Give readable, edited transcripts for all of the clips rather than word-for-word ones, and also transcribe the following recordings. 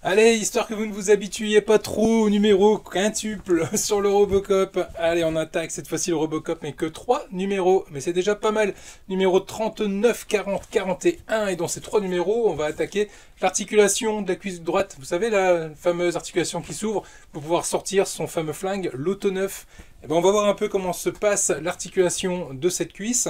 Allez, histoire que vous ne vous habituiez pas trop au numéro quintuple sur le Robocop. Allez, on attaque cette fois-ci le Robocop, mais que 3 numéros. Mais c'est déjà pas mal. Numéro 39, 40, 41. Et dans ces 3 numéros, on va attaquer l'articulation de la cuisse droite. Vous savez, la fameuse articulation qui s'ouvre pour pouvoir sortir son fameux flingue, l'auto-neuf. Et ben, on va voir un peu comment se passe l'articulation de cette cuisse.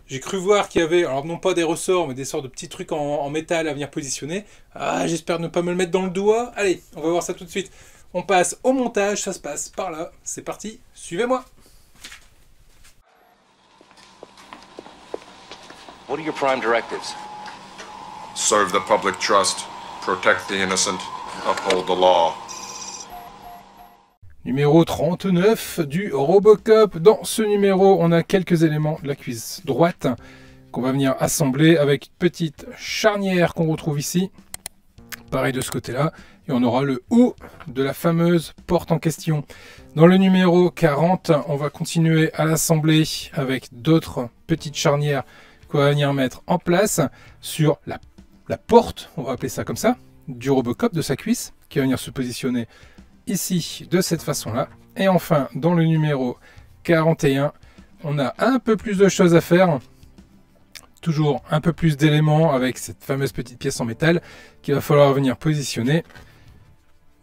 J'ai cru voir qu'il y avait, alors non pas des ressorts, mais des sortes de petits trucs en métal à venir positionner. Ah, j'espère ne pas me le mettre dans le doigt. Allez, on va voir ça tout de suite. On passe au montage, ça se passe par là. C'est parti, suivez-moi. What are your prime directives? Serve the public trust, protect the innocent, uphold the law. Numéro 39 du Robocop. Dans ce numéro, on a quelques éléments de la cuisse droite qu'on va venir assembler avec une petite charnière qu'on retrouve ici. Pareil de ce côté-là. Et on aura le haut de la fameuse porte en question. Dans le numéro 40, on va continuer à l'assembler avec d'autres petites charnières qu'on va venir mettre en place sur la porte, on va appeler ça comme ça, du Robocop, de sa cuisse, qui va venir se positionner ici de cette façon-là. Et enfin, dans le numéro 41, on a un peu plus de choses à faire. Toujours un peu plus d'éléments avec cette fameuse petite pièce en métal qu'il va falloir venir positionner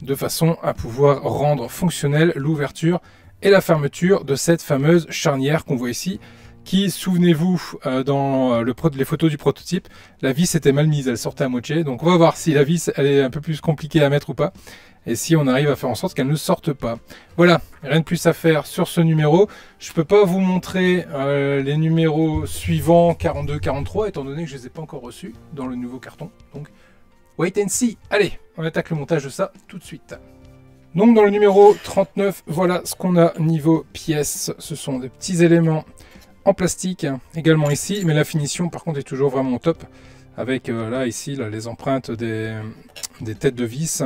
de façon à pouvoir rendre fonctionnelle l'ouverture et la fermeture de cette fameuse charnière qu'on voit ici, qui, souvenez-vous, dans les photos du prototype, la vis était mal mise, elle sortait à moitié. Donc on va voir si la vis elle est un peu plus compliquée à mettre ou pas, et si on arrive à faire en sorte qu'elle ne sorte pas. Voilà, rien de plus à faire sur ce numéro. Je ne peux pas vous montrer les numéros suivants, 42, 43, étant donné que je ne les ai pas encore reçus dans le nouveau carton. Donc, wait and see. Allez, on attaque le montage de ça tout de suite. Donc dans le numéro 39, voilà ce qu'on a niveau pièces. Ce sont des petits éléments en plastique, également ici, mais la finition par contre est toujours vraiment au top, avec là ici là, les empreintes des têtes de vis,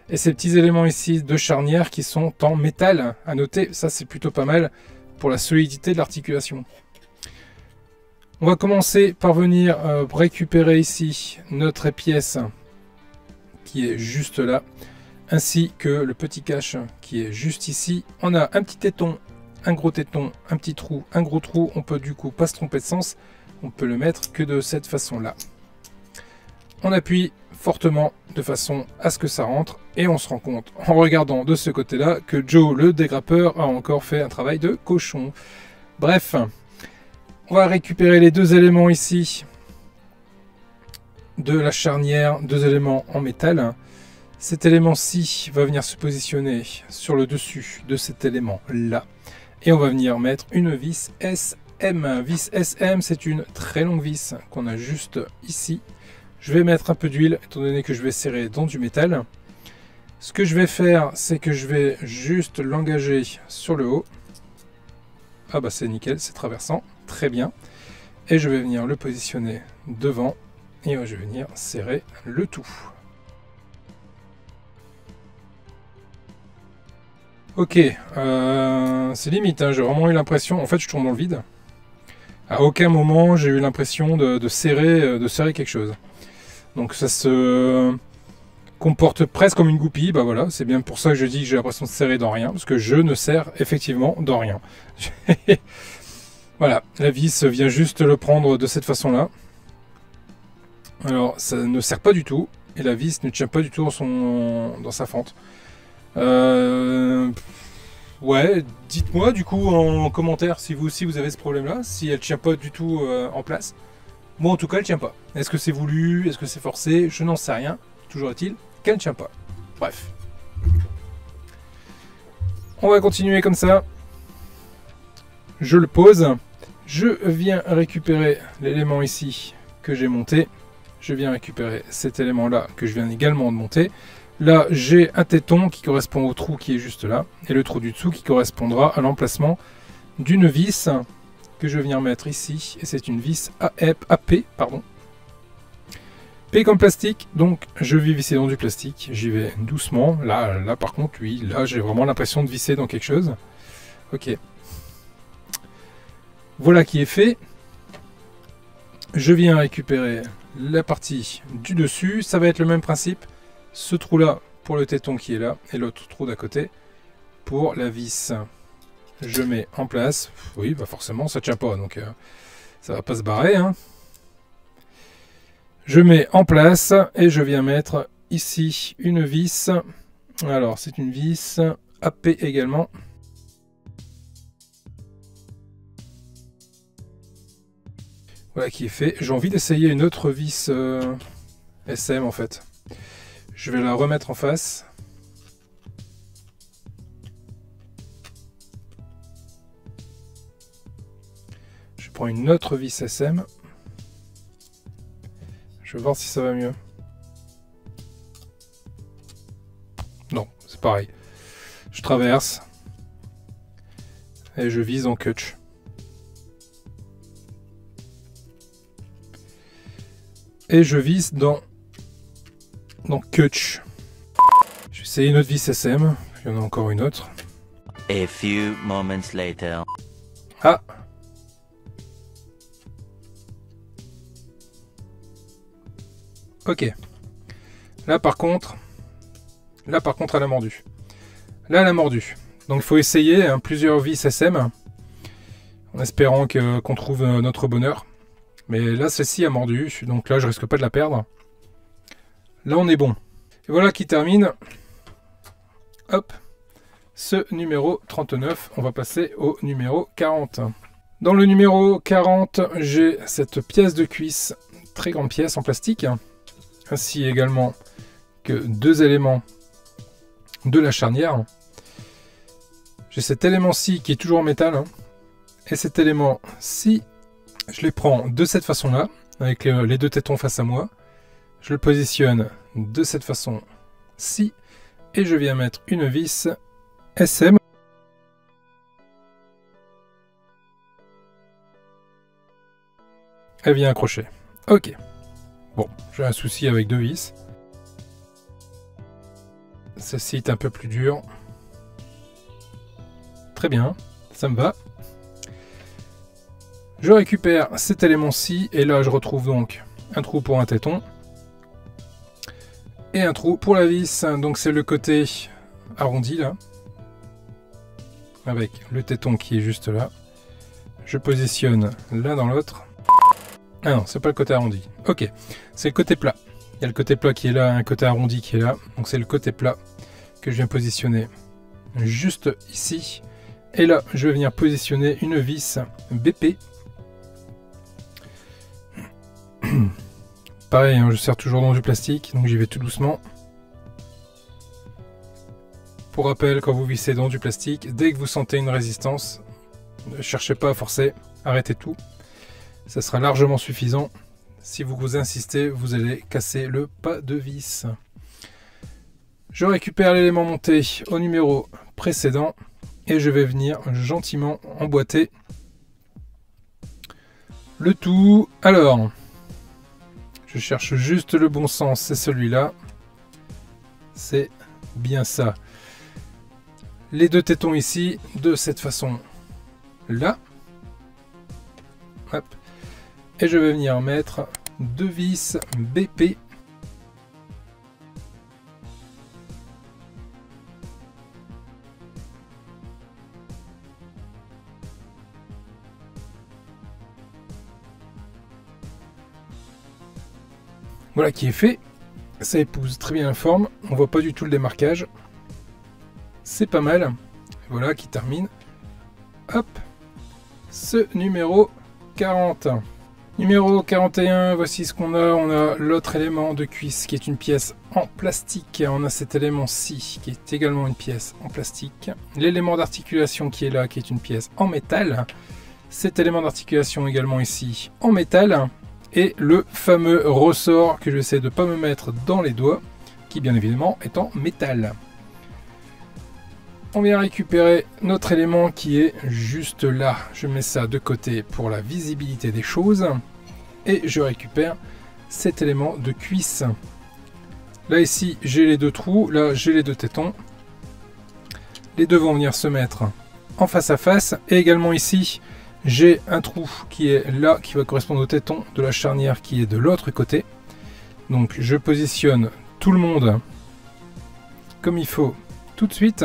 et ces petits éléments ici de charnière qui sont en métal. À noter, ça c'est plutôt pas mal pour la solidité de l'articulation. On va commencer par venir récupérer ici notre épièce qui est juste là, ainsi que le petit cache qui est juste ici. On a un petit téton, un gros téton, un petit trou, un gros trou. On peut du coup pas se tromper de sens, on peut le mettre que de cette façon là. On appuie fortement de façon à ce que ça rentre, et on se rend compte en regardant de ce côté là que Joe le dégrappeur a encore fait un travail de cochon. Bref, on va récupérer les deux éléments ici de la charnière, deux éléments en métal. Cet élément-ci va venir se positionner sur le dessus de cet élément là. Et on va venir mettre une vis SM. Vis SM, c'est une très longue vis qu'on a juste ici. Je vais mettre un peu d'huile, étant donné que je vais serrer dans du métal. Ce que je vais faire, c'est que je vais juste l'engager sur le haut. Ah bah c'est nickel, c'est traversant, très bien. Et je vais venir le positionner devant, et je vais venir serrer le tout. Ok, c'est limite, hein, j'ai vraiment eu l'impression, en fait je tourne dans le vide. À aucun moment j'ai eu l'impression de serrer quelque chose. Donc ça se comporte presque comme une goupille, bah voilà, c'est bien pour ça que je dis que j'ai l'impression de serrer dans rien, parce que je ne serre effectivement dans rien. Voilà, la vis vient juste le prendre de cette façon-là. Alors ça ne serre pas du tout, et la vis ne tient pas du tout dans sa fente. Ouais, dites-moi du coup en commentaire si vous aussi vous avez ce problème là, si elle tient pas du tout en place. Moi en tout cas elle tient pas. Est-ce que c'est voulu, est-ce que c'est forcé, je n'en sais rien. Toujours est-il qu'elle ne tient pas. Bref. On va continuer comme ça. Je le pose. Je viens récupérer l'élément ici que j'ai monté. Je viens récupérer cet élément là que je viens également de monter. Là, j'ai un téton qui correspond au trou qui est juste là, et le trou du dessous qui correspondra à l'emplacement d'une vis que je viens mettre ici, et c'est une vis AP, pardon. P comme plastique, donc je vais visser dans du plastique, j'y vais doucement. Là par contre, oui, là j'ai vraiment l'impression de visser dans quelque chose. Ok. Voilà qui est fait. Je viens récupérer la partie du dessus, ça va être le même principe. Ce trou là pour le téton qui est là et l'autre trou d'à côté pour la vis. Je mets en place. Oui, bah forcément ça tient pas, donc ça va pas se barrer, hein. Je mets en place et je viens mettre ici une vis. Alors c'est une vis AP également. Voilà qui est fait. J'ai envie d'essayer une autre vis SM en fait. Je vais la remettre en face. Je prends une autre vis SM. Je vais voir si ça va mieux. Non, c'est pareil. Je traverse. Et je vise en catch. Et je vise dans catch. Je vais essayer une autre vis SM. Il y en a encore une autre. A few moments later. Ah! Ok. Là par contre, elle a mordu. Là elle a mordu. Donc il faut essayer plusieurs vis SM en espérant qu'on trouve notre bonheur. Mais là celle-ci a mordu, donc là je risque pas de la perdre. Là on est bon. Et voilà qui termine. Hop. Ce numéro 39. On va passer au numéro 40. Dans le numéro 40, j'ai cette pièce de cuisse, très grande pièce en plastique. Ainsi également que deux éléments de la charnière. J'ai cet élément-ci qui est toujours en métal. Et cet élément-ci, je les prends de cette façon-là, avec les deux tétons face à moi. Je le positionne de cette façon-ci. Et je viens mettre une vis SM. Elle vient accrocher. Ok. Bon, j'ai un souci avec deux vis. Celle-ci est un peu plus dure. Très bien, ça me va. Je récupère cet élément-ci et là je retrouve donc un trou pour un téton et un trou pour la vis. Donc c'est le côté arrondi là, avec le téton qui est juste là. Je positionne l'un dans l'autre. Ah non, c'est pas le côté arrondi. Ok, c'est le côté plat. Il y a le côté plat qui est là, un côté arrondi qui est là. Donc c'est le côté plat que je viens positionner juste ici. Et là, je vais venir positionner une vis BP. Pareil, hein, je serre toujours dans du plastique, donc j'y vais tout doucement. Pour rappel, quand vous vissez dans du plastique, dès que vous sentez une résistance, ne cherchez pas à forcer, arrêtez tout. Ça sera largement suffisant. Si vous insistez, vous allez casser le pas de vis. Je récupère l'élément monté au numéro précédent et je vais venir gentiment emboîter le tout. Alors, je cherche juste le bon sens, c'est celui-là. C'est bien ça. Les deux tétons ici, de cette façon-là. Hop. Et je vais venir mettre deux vis BP. Voilà qui est fait. Ça épouse très bien la forme. On voit pas du tout le démarquage. C'est pas mal. Voilà qui termine. Hop. Ce numéro 40. Numéro 41, voici ce qu'on a. On a l'autre élément de cuisse qui est une pièce en plastique. On a cet élément-ci qui est également une pièce en plastique. L'élément d'articulation qui est là, qui est une pièce en métal. Cet élément d'articulation également ici en métal. Et le fameux ressort que j'essaie de ne pas me mettre dans les doigts, qui bien évidemment est en métal. On vient récupérer notre élément qui est juste là. Je mets ça de côté pour la visibilité des choses. Et je récupère cet élément de cuisse. Là ici j'ai les deux trous, là j'ai les deux tétons. Les deux vont venir se mettre en face à face. Et également ici j'ai un trou qui est là, qui va correspondre au téton de la charnière qui est de l'autre côté. Donc je positionne tout le monde comme il faut tout de suite.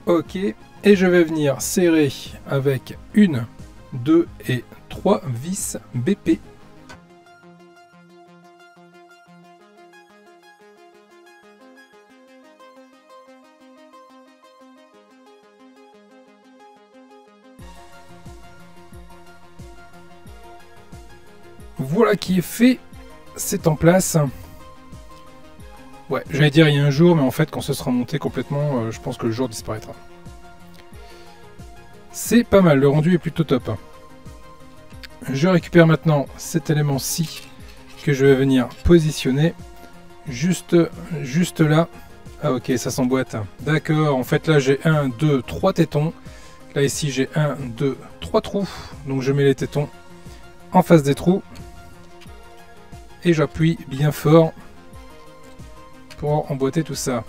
Ok, et je vais venir serrer avec 1, 2 et 3 vis BP. Voilà qui est fait, c'est en place. Ouais, j'allais dire il y a un jour, mais en fait quand ce sera monté complètement, je pense que le jour disparaîtra. C'est pas mal, le rendu est plutôt top. Je récupère maintenant cet élément-ci que je vais venir positionner juste là. Ah ok, ça s'emboîte. D'accord, en fait là j'ai 1, 2, 3 tétons. Là ici j'ai 1, 2, 3 trous. Donc je mets les tétons en face des trous. Et j'appuie bien fort pour emboîter tout ça.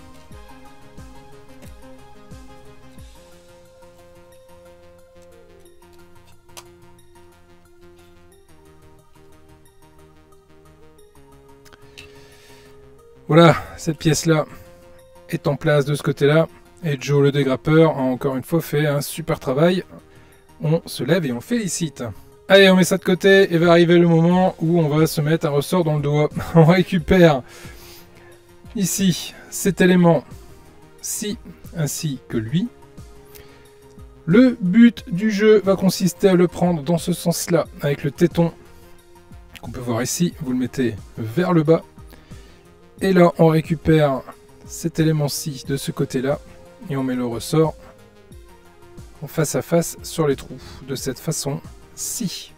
Voilà, cette pièce-là est en place de ce côté-là. Et Joe, le dégrappeur, a encore une fois fait un super travail. On se lève et on félicite. Allez, on met ça de côté et va arriver le moment où on va se mettre un ressort dans le doigt. On récupère ici cet élément-ci ainsi que lui. Le but du jeu va consister à le prendre dans ce sens-là avec le téton qu'on peut voir ici. Vous le mettez vers le bas. Et là, on récupère cet élément-ci de ce côté-là et on met le ressort en face à face sur les trous de cette façon-ci.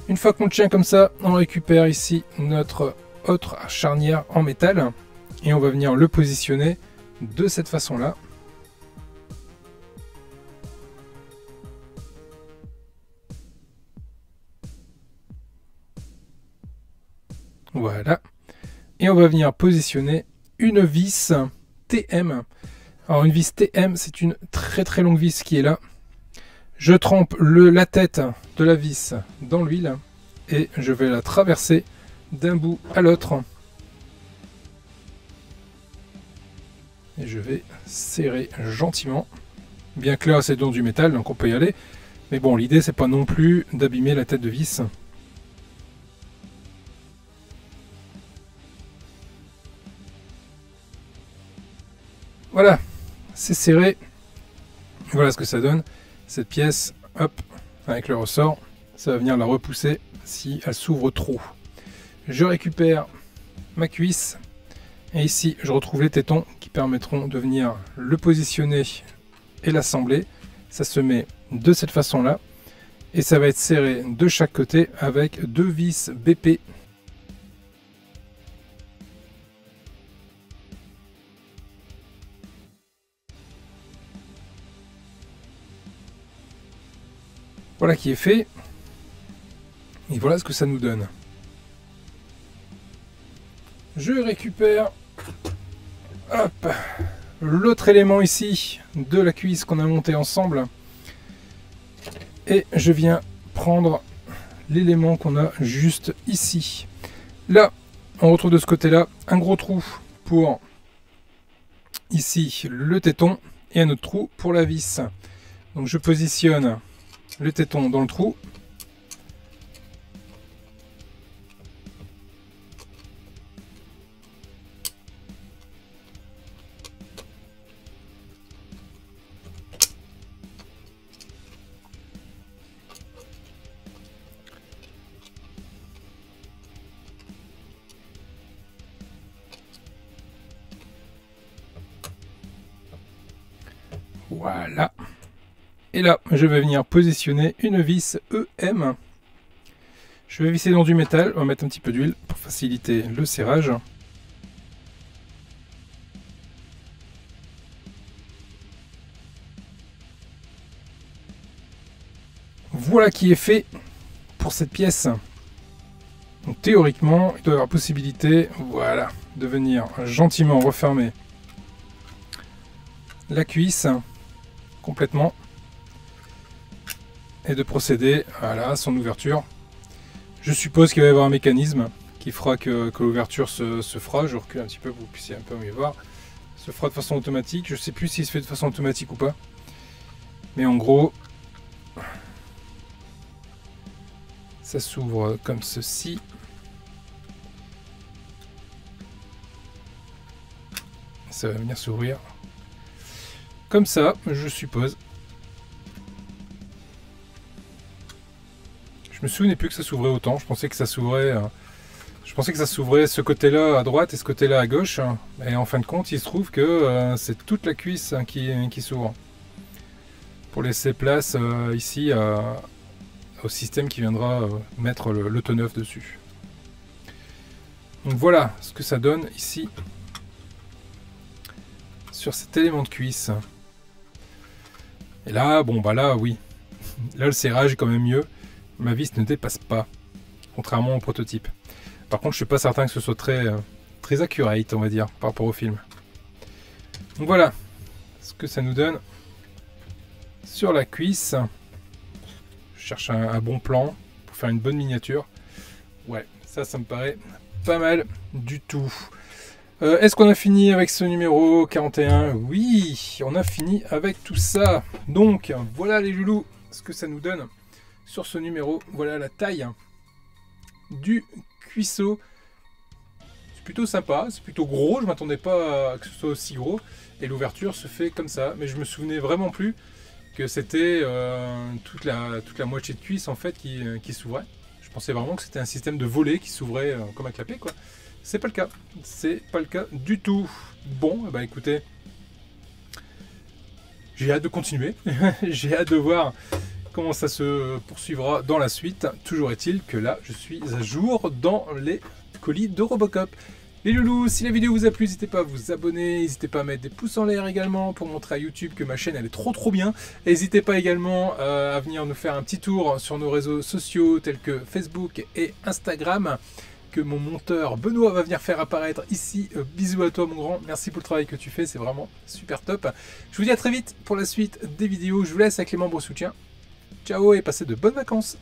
Une fois qu'on le tient comme ça, on récupère ici notre autre charnière en métal et on va venir le positionner de cette façon-là. Voilà. Et on va venir positionner une vis TM. Alors une vis TM, c'est une très longue vis qui est là. Je trempe la tête de la vis dans l'huile et je vais la traverser d'un bout à l'autre. Et je vais serrer gentiment. Bien que là c'est dans du métal, donc on peut y aller. Mais bon, l'idée c'est pas non plus d'abîmer la tête de vis. Voilà, c'est serré. Voilà ce que ça donne. Cette pièce, hop, avec le ressort, ça va venir la repousser si elle s'ouvre trop. Je récupère ma cuisse. Et ici, je retrouve les tétons qui permettront de venir le positionner et l'assembler. Ça se met de cette façon-là. Et ça va être serré de chaque côté avec 2 vis BP. Voilà qui est fait. Et voilà ce que ça nous donne. Je récupère l'autre élément ici de la cuisse qu'on a monté ensemble. Et je viens prendre l'élément qu'on a juste ici. Là, on retrouve de ce côté-là un gros trou pour ici le téton et un autre trou pour la vis. Donc je positionne le téton dans le trou. Voilà. Et là, je vais venir positionner une vis EM. Je vais visser dans du métal. On va mettre un petit peu d'huile pour faciliter le serrage. Voilà qui est fait pour cette pièce. Donc, théoriquement, il doit y avoir possibilité, voilà, de venir gentiment refermer la cuisse complètement et de procéder voilà, à son ouverture. Je suppose qu'il va y avoir un mécanisme qui fera que l'ouverture se fera. Je recule un petit peu pour que vous puissiez un peu mieux voir. Se fera de façon automatique. Je sais plus s'il se fait de façon automatique ou pas. Mais en gros, ça s'ouvre comme ceci. Ça va venir s'ouvrir comme ça, je suppose. Je me souvenais plus que ça s'ouvrait autant. Je pensais que ça s'ouvrait. Je pensais que ça s'ouvrait ce côté-là à droite et ce côté-là à gauche. Et en fin de compte, il se trouve que c'est toute la cuisse qui s'ouvre. Pour laisser place ici au système qui viendra mettre l'autoneuf dessus. Donc voilà ce que ça donne ici sur cet élément de cuisse. Et là, bon bah là oui. Là le serrage est quand même mieux. Ma vis ne dépasse pas. Contrairement au prototype. Par contre je suis pas certain que ce soit très accurate, on va dire, par rapport au film. Donc voilà ce que ça nous donne sur la cuisse. Je cherche un bon plan pour faire une bonne miniature. Ouais, ça me paraît pas mal du tout. Est-ce qu'on a fini avec ce numéro 41? Oui, on a fini avec tout ça. Donc, voilà les loulous, ce que ça nous donne sur ce numéro. Voilà la taille du cuisseau. C'est plutôt sympa, c'est plutôt gros. Je m'attendais pas à que ce soit aussi gros. Et l'ouverture se fait comme ça. Mais je me souvenais vraiment plus que c'était toute la moitié de cuisse en fait qui s'ouvrait. Je pensais vraiment que c'était un système de volet qui s'ouvrait comme un clapet, quoi. C'est pas le cas. C'est pas le cas du tout. Bon, bah écoutez, j'ai hâte de continuer. J'ai hâte de voir comment ça se poursuivra dans la suite. Toujours est-il que là, je suis à jour dans les colis de Robocop. Les loulous, si la vidéo vous a plu, n'hésitez pas à vous abonner, n'hésitez pas à mettre des pouces en l'air également pour montrer à YouTube que ma chaîne elle est trop bien. N'hésitez pas également à venir nous faire un petit tour sur nos réseaux sociaux tels que Facebook et Instagram, que mon monteur Benoît va venir faire apparaître ici. Bisous à toi mon grand, merci pour le travail que tu fais, c'est vraiment super top. Je vous dis à très vite pour la suite des vidéos, je vous laisse avec les membres soutien. Ciao et passez de bonnes vacances.